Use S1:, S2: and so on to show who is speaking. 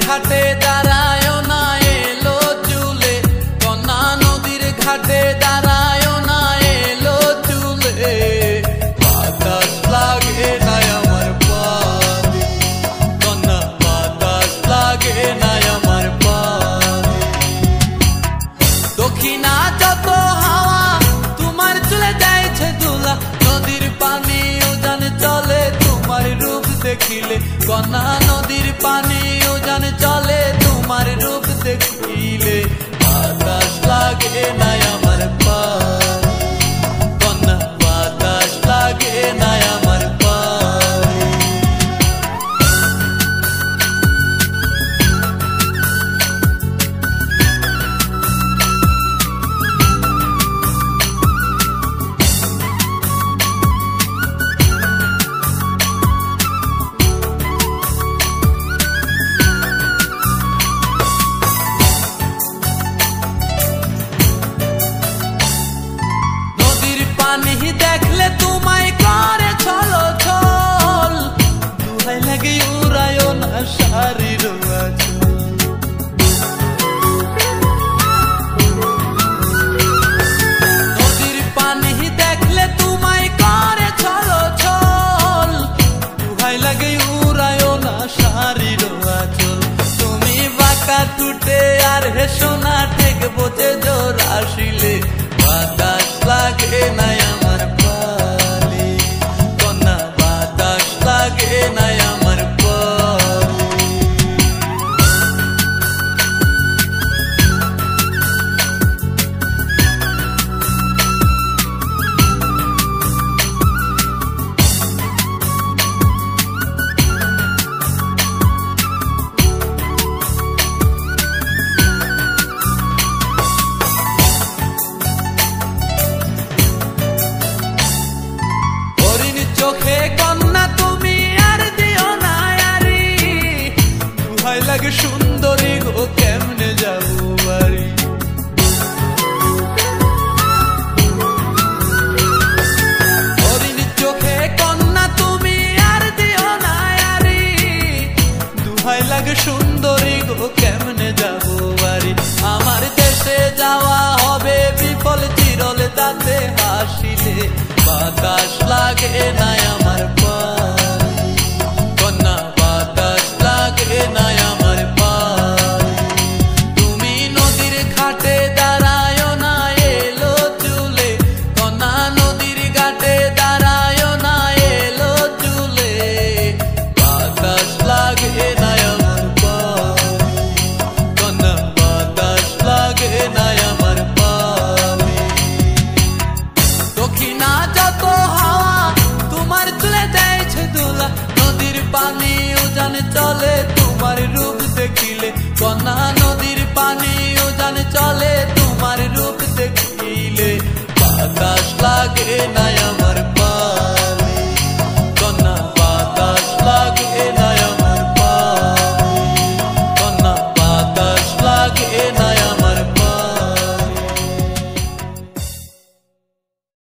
S1: ঘাটে দাঁড়ায় না এলো চুলে, কন্যা নদীর ঘাটে দাঁড়ায় না এলো চুলে। বাতাস লাগে না আমার পায়ে, কন্যা বাতাস লাগে না আমার পায়ে। দক্ষিণা যত হাওয়া তোমার চলে যাইছে দুলা, নদীর পানি উজান চলে তোমার রূপ দেখিলে। কন্যা নদীর পানি উজান চলে তোমার রূপ দেখিলে। বাতাস লাগে না আমার পায়ে, কন্যা বাতাস লাগে না আমার পায়ে। পানি দেখলে তোমায় করে ছলো ছল, দুহাই লাগে উড়ায় না শাড়ির আঁচল। নদীর পানি দেখলে তোমায় করে ছলো ছল, দুহাই লাগে উড়ায় না শাড়ির আঁচল। তুমি বাঁকা টুটে আর হেসো না ঠেক বোঝে জোর আসিলে। বাতাস লাগে না আমার পালে, কন্যা বাতাস লাগে না আমার পালে। চোখে কন্যা তুমি আর দিও না আরি, দুহাই লাগে সুন্দরী গো কেমনে যাবো বাড়ি। হরিণ চোখে কন্যা তুমি আর দিও না আরি, দুহাই লাগে সুন্দরী গো কেমনে যাবো বাড়ি। আমার দেশে যাওয়া হবে বিফল চিরল তাতে হাসিলে। বাতাস লাগে না